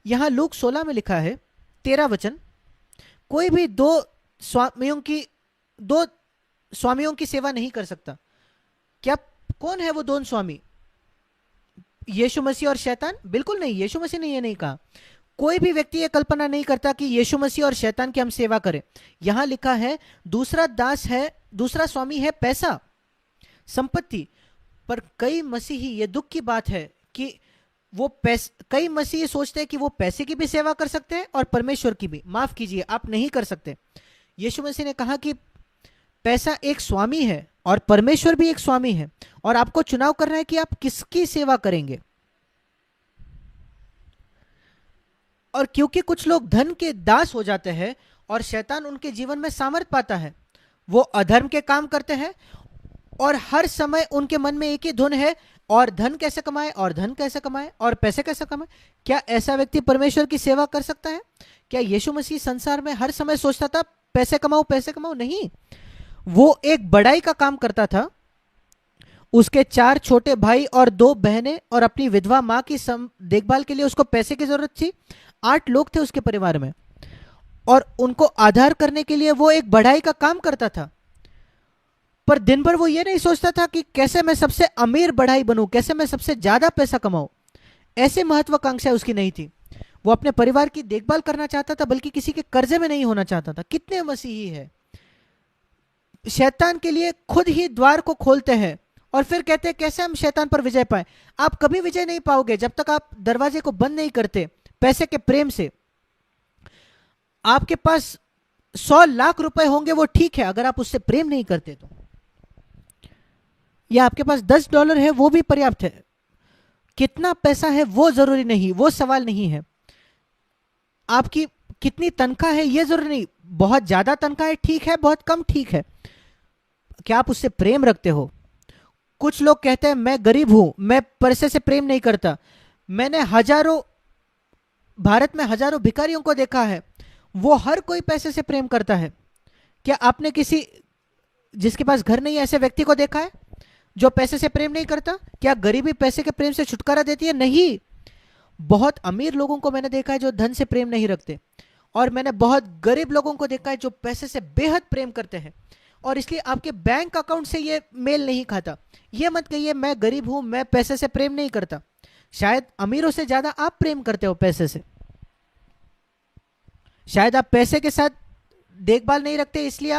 यहां लूक 16 में लिखा है 13 वचन, कोई भी दो स्वामियों की सेवा नहीं कर सकता। क्या कौन है वो दोनों स्वामी? यीशु मसीह और शैतान? बिल्कुल नहीं, यीशु मसीह ने ये नहीं कहा। कोई भी व्यक्ति ये कल्पना नहीं करता कि यीशु मसीह और शैतान की हम सेवा करें। यहां लिखा है दूसरा दास है, दूसरा स्वामी है पैसा, संपत्ति। पर कई मसीही, ये दुख की बात है कि कई मसीही सोचते हैं कि वो पैसे की भी सेवा कर सकते हैं और परमेश्वर की भी। माफ कीजिए, आप नहीं कर सकते। यीशु मसीह ने कहा कि पैसा एक स्वामी है और परमेश्वर भी एक स्वामी है, और आपको चुनाव करना है कि आप किसकी सेवा करेंगे। और क्योंकि कुछ लोग धन के दास हो जाते हैं और शैतान उनके जीवन में सामर्थ पाता है, वो अधर्म के काम करते हैं और हर समय उनके मन में एक ही धुन है, और धन कैसे कमाए, और धन कैसे कमाए, और पैसे कैसे कमाए। क्या ऐसा व्यक्ति परमेश्वर की सेवा कर सकता है? क्या यीशु मसीह संसार में हर समय सोचता था पैसे कमाओ पैसे कमाओ? नहीं, वो एक बड़ाई का काम करता था। उसके 4 छोटे भाई और 2 बहनें और अपनी विधवा मां की देखभाल के लिए उसको पैसे की जरूरत थी। 8 लोग थे उसके परिवार में, और उनको आधार करने के लिए वो एक बढ़ाई का काम करता था। पर दिन भर वो ये नहीं सोचता था कि कैसे मैं सबसे अमीर बढ़ाई बनूं, कैसे मैं सबसे ज्यादा पैसा कमाऊं। ऐसे महत्वाकांक्षा उसकी नहीं थी। वो अपने परिवार की देखभाल करना चाहता था, बल्कि किसी के कर्जे में नहीं होना चाहता था। कितने मसीही है शैतान के लिए खुद ही द्वार को खोलते हैं और फिर कहते हैं कैसे हम शैतान पर विजय पाए। आप कभी विजय नहीं पाओगे जब तक आप दरवाजे को बंद नहीं करते पैसे के प्रेम से। आपके पास 100 लाख रुपए होंगे, वो ठीक है, अगर आप उससे प्रेम नहीं करते तो। या आपके पास $10 है, वो भी पर्याप्त है। कितना पैसा है वो जरूरी नहीं, वो सवाल नहीं है। आपकी कितनी तनख्वाह है ये जरूरी नहीं। बहुत ज्यादा तनख्वाह है ठीक है, बहुत कम ठीक है। क्या आप उससे प्रेम रखते हो? कुछ लोग कहते हैं मैं गरीब हूं, मैं पैसे से प्रेम नहीं करता। मैंने भारत में हजारों भिखारियों को देखा है, वो हर कोई पैसे से प्रेम करता है। क्या आपने किसी जिसके पास घर नहीं है ऐसे व्यक्ति को देखा है जो पैसे से प्रेम नहीं करता? क्या गरीबी पैसे के प्रेम से छुटकारा देती है? नहीं। बहुत अमीर लोगों को मैंने देखा है जो धन से प्रेम नहीं रखते, और मैंने बहुत गरीब लोगों को देखा है जो पैसे से बेहद प्रेम करते हैं। और इसलिए आपके बैंक अकाउंट से ये मेल नहीं खाता। ये मत कहिए मैं गरीब हूं, मैं पैसे से प्रेम नहीं करता। शायद अमीरों से ज्यादा आप प्रेम करते हो पैसे से। शायद आप पैसे के साथ देखभाल नहीं रखते, इसलिए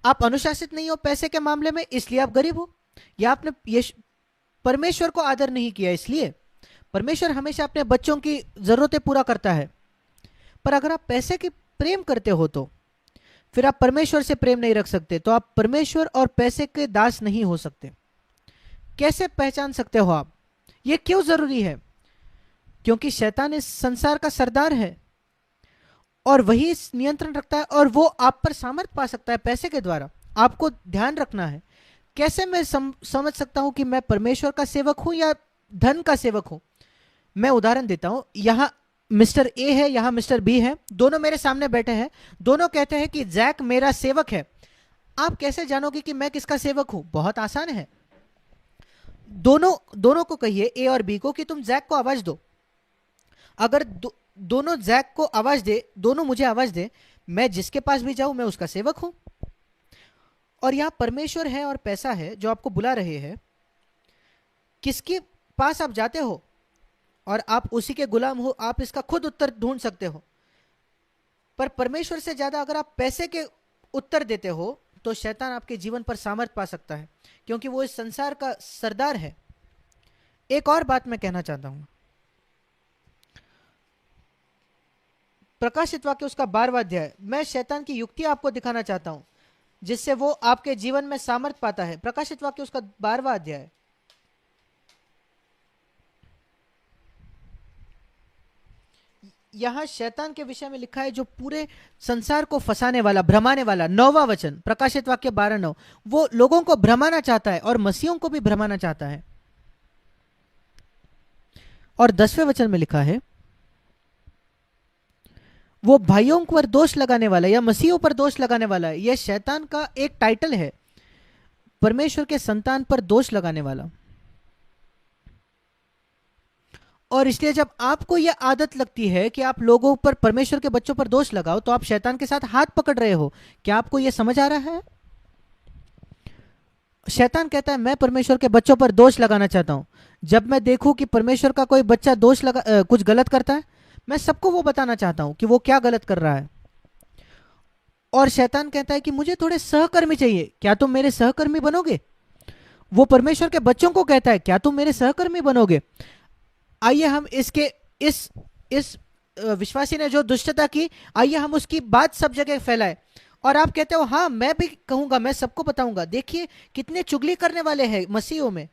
आप अनुशासित नहीं हो पैसे के मामले में, इसलिए आप गरीब हो। या आपने ये परमेश्वर को आदर नहीं किया, इसलिए। परमेश्वर हमेशा अपने बच्चों की जरूरतें पूरा करता है। पर अगर आप पैसे की प्रेम करते हो तो फिर आप परमेश्वर से प्रेम नहीं रख सकते, तो आप परमेश्वर और पैसे के दास नहीं हो सकते। कैसे पहचान सकते हो आप? ये क्यों जरूरी है? क्योंकि शैतान इस संसार का सरदार है और वही नियंत्रण रखता है, और वो आप पर सामर्थ्य पा सकता है पैसे के द्वारा। आपको ध्यान रखना है। कैसे मैं समझ सकता हूं कि मैं परमेश्वर का सेवक हूं या धन का सेवक हूं? मैं उदाहरण देता हूं। यहां मिस्टर ए है, यहां मिस्टर बी है, दोनों मेरे सामने बैठे हैं। दोनों कहते हैं कि जैक मेरा सेवक है। आप कैसे जानोगे कि मैं किसका सेवक हूं? बहुत आसान है। दोनों को कहिए, ए और बी को, कि तुम जैक को आवाज दो। अगर दोनों जैक को आवाज दे, दोनों मुझे आवाज दे, मैं जिसके पास भी जाऊं मैं उसका सेवक हूं। और यहां परमेश्वर है और पैसा है जो आपको बुला रहे हैं। किसके पास आप जाते हो और आप उसी के गुलाम हो, आप इसका खुद उत्तर ढूंढ सकते हो। पर परमेश्वर से ज्यादा अगर आप पैसे के उत्तर देते हो तो शैतान आपके जीवन पर सामर्थ्य पा सकता है, क्योंकि वो इस संसार का सरदार है। एक और बात मैं कहना चाहता हूं। प्रकाशित वाक्य उसका 12वां अध्याय, मैं शैतान की युक्ति आपको दिखाना चाहता हूं जिससे वो आपके जीवन में सामर्थ्य पाता है। प्रकाशित वाक्य उसका 12वां अध्याय। यहां शैतान के विषय में लिखा है जो पूरे संसार को फंसाने वाला, भ्रमाने वाला। 9वां वचन, प्रकाशित वाक्य 12:9। वो लोगों को भ्रमाना चाहता है और मसीहों को भी भ्रमाना चाहता है। और 10वें वचन में लिखा है वो भाइयों पर दोष लगाने वाला या मसीहों पर दोष लगाने वाला है। यह शैतान का एक टाइटल है, परमेश्वर के संतान पर दोष लगाने वाला। और इसलिए जब आपको यह आदत लगती है कि आप लोगों पर, परमेश्वर के बच्चों पर दोष लगाओ, तो आप शैतान के साथ हाथ पकड़ रहे हो। क्या आपको यह समझ आ रहा है? शैतान कहता है मैं परमेश्वर के बच्चों पर दोष लगाना चाहता हूं। जब मैं देखूं कि परमेश्वर का कोई बच्चा कुछ गलत करता है, मैं सबको वो बताना चाहता हूं कि वो क्या गलत कर रहा है। और शैतान कहता है कि मुझे थोड़े सहकर्मी चाहिए, क्या तुम मेरे सहकर्मी बनोगे? वो परमेश्वर के बच्चों को कहता है क्या तुम मेरे सहकर्मी बनोगे? आइए हम इसके इस विश्वासी ने जो दुष्टता की, आइए हम उसकी बात सब जगह फैलाए। और आप कहते हो हाँ मैं भी कहूंगा, मैं सबको बताऊंगा। देखिए कितने चुगली करने वाले हैं मसीहों में।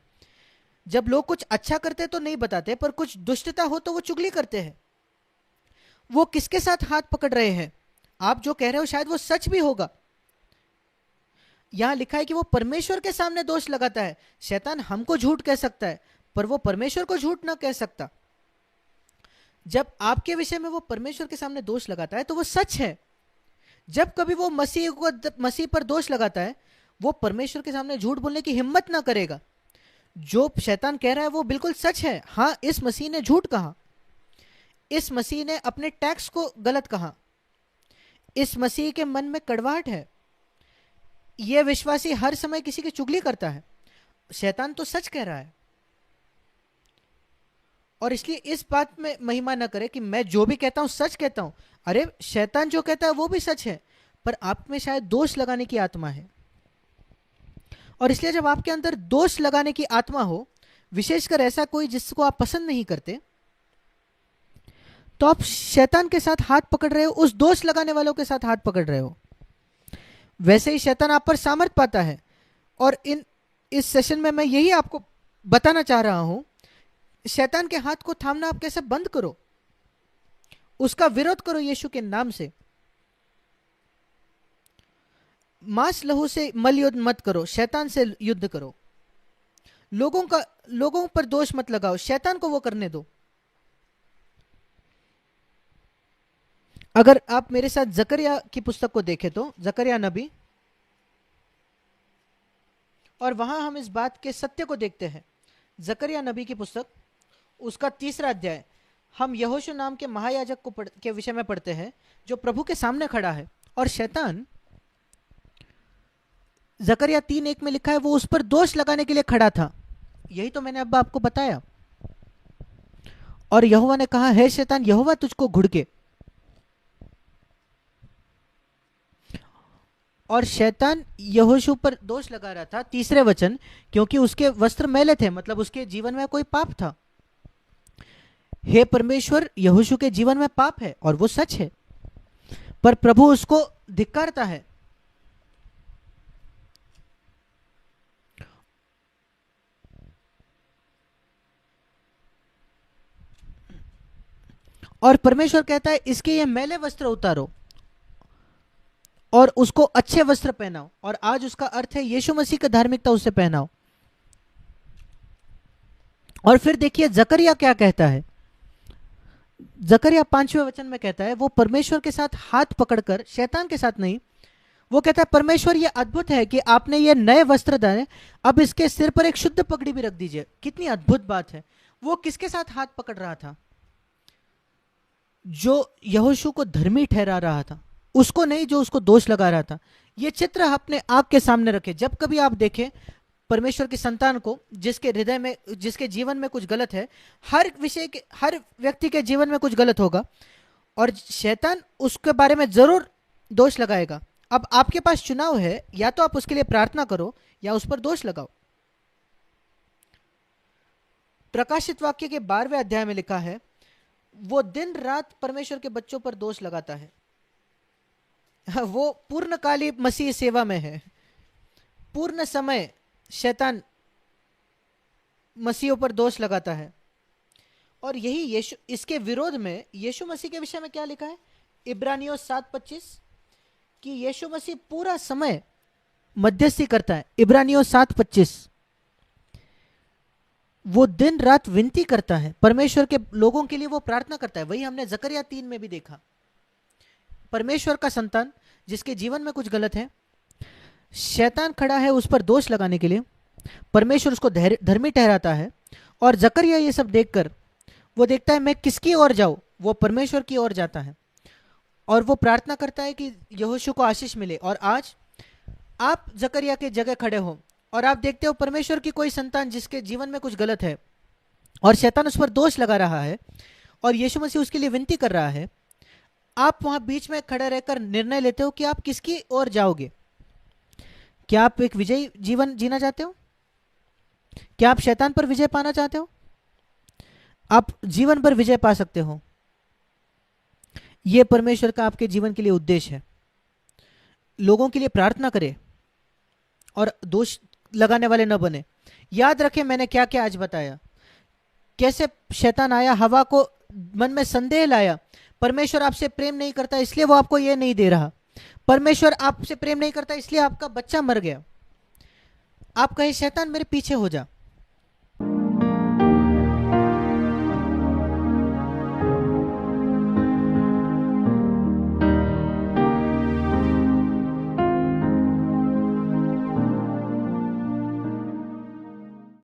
जब लोग कुछ अच्छा करते तो नहीं बताते, पर कुछ दुष्टता हो तो वो चुगली करते हैं। वो किसके साथ हाथ पकड़ रहे हैं? आप जो कह रहे हो शायद वो सच भी होगा। यहां लिखा है कि वो परमेश्वर के सामने दोष लगाता है। शैतान हमको झूठ कह सकता है, पर वो परमेश्वर को झूठ ना कह सकता। जब आपके विषय में वो परमेश्वर के सामने दोष लगाता है तो वो सच है। जब कभी वो मसीह पर दोष लगाता है, वो परमेश्वर के सामने झूठ बोलने की हिम्मत ना करेगा। जो शैतान कह रहा है वो बिल्कुल सच है। हाँ, इस मसीह ने झूठ कहा, इस मसीह ने अपने टैक्स को गलत कहा, इस मसीह के मन में कड़वाहट है, यह विश्वासी हर समय किसी की चुगली करता है। शैतान तो सच कह रहा है। और इसलिए इस बात में महिमा न करे कि मैं जो भी कहता हूं सच कहता हूं। अरे शैतान जो कहता है वो भी सच है, पर आप में शायद दोष लगाने की आत्मा है। और इसलिए जब आपके अंदर दोष लगाने की आत्मा हो, विशेषकर ऐसा कोई जिसको आप पसंद नहीं करते, तो आप शैतान के साथ हाथ पकड़ रहे हो, उस दोष लगाने वालों के साथ हाथ पकड़ रहे हो। वैसे ही शैतान आप पर सामर्थ पाता है। और इस सेशन में मैं यही आपको बताना चाह रहा हूं, शैतान के हाथ को थामना आप कैसे बंद करो, उसका विरोध करो यीशु के नाम से। मांस लहू से मल युद्ध मत करो, शैतान से युद्ध करो। लोगों पर दोष मत लगाओ, शैतान को वो करने दो। अगर आप मेरे साथ जकरिया की पुस्तक को देखें तो जकरिया नबी, और वहां हम इस बात के सत्य को देखते हैं। जकरिया नबी की पुस्तक, उसका 3रा अध्याय, हम यहोशू नाम के महायाजक के विषय में पढ़ते हैं, जो प्रभु के सामने खड़ा है। और शैतान, जकरिया 3:1 में लिखा है, वो उस पर दोष लगाने के लिए खड़ा था। यही तो मैंने अब आपको बताया। और यहोवा ने कहा, हे शैतान, यहोवा तुझको घुड़के। और शैतान यहोशू पर दोष लगा रहा था, 3रे वचन, क्योंकि उसके वस्त्र मैले थे, मतलब उसके जीवन में कोई पाप था। हे परमेश्वर, यहोशू के जीवन में पाप है और वो सच है, पर प्रभु उसको धिक्कारता है। और परमेश्वर कहता है इसके ये मैले वस्त्र उतारो और उसको अच्छे वस्त्र पहनाओ। और आज उसका अर्थ है यीशु मसीह की धार्मिकता उसे पहनाओ। और फिर देखिए जकरिया क्या कहता है। जकरिया 5वें वचन में कहता है, वो परमेश्वर के साथ हाथ पकड़कर, शैतान के साथ नहीं, वो कहता है परमेश्वर ये अद्भुत है कि आपने ये नए वस्त्र डाले, अब इसके सिर पर एक शुद्ध पगड़ी भी रख दीजिए। कितनी अद्भुत बात है। वो किसके साथ हाथ पकड़ रहा था? जो यहोशू को धर्मी ठहरा रहा था, उसको नहीं जो उसको दोष लगा रहा था। ये चित्र अपने आंख के सामने रखे। जब कभी आप देखें परमेश्वर की संतान को, जिसके हृदय में, जिसके जीवन में कुछ गलत है, हर व्यक्ति के जीवन में कुछ गलत होगा, और शैतान उसके बारे में जरूर दोष लगाएगा। अब आपके पास चुनाव है, या तो आप उसके लिए प्रार्थना करो या उस पर दोष लगाओ। प्रकाशित वाक्य के 12वें अध्याय में लिखा है, वो दिन रात परमेश्वर के बच्चों पर दोष लगाता है। वो पूर्णकाली मसीह सेवा में है। पूर्ण समय शैतान मसीहों पर दोष लगाता है। और यही यीशु, इसके विरोध में यीशु मसीह के विषय में क्या लिखा है? इब्रानियों 7:25 कि यीशु मसीह पूरा समय मध्यस्थी करता है। इब्रानियों 7:25, वो दिन रात विनती करता है परमेश्वर के लोगों के लिए, वो प्रार्थना करता है। वही हमने जकरिया 3 में भी देखा। परमेश्वर का संतान जिसके जीवन में कुछ गलत है, शैतान खड़ा है उस पर दोष लगाने के लिए, परमेश्वर उसको धर्मी ठहराता है। और जकरिया ये सब देखकर वो देखता है मैं किसकी ओर जाऊं, वो परमेश्वर की ओर जाता है और वो प्रार्थना करता है कि यहोशू को आशीष मिले। और आज आप जकरिया के जगह खड़े हो और आप देखते हो परमेश्वर की कोई संतान जिसके जीवन में कुछ गलत है और शैतान उस पर दोष लगा रहा है और यीशु मसीह उसके लिए विनती कर रहा है, आप वहां बीच में खड़े रहकर निर्णय लेते हो कि आप किसकी ओर जाओगे। क्या आप एक विजयी जीवन जीना चाहते हो? क्या आप शैतान पर विजय पाना चाहते हो? आप जीवन पर विजय पा सकते हो। यह परमेश्वर का आपके जीवन के लिए उद्देश्य है। लोगों के लिए प्रार्थना करें और दोष लगाने वाले न बने। याद रखें मैंने क्या क्या आज बताया, कैसे शैतान आया, हवा को मन में संदेह लाया, परमेश्वर आपसे प्रेम नहीं करता इसलिए वो आपको ये नहीं दे रहा, परमेश्वर आपसे प्रेम नहीं करता इसलिए आपका बच्चा मर गया। आप कहे शैतान मेरे पीछे हो जा,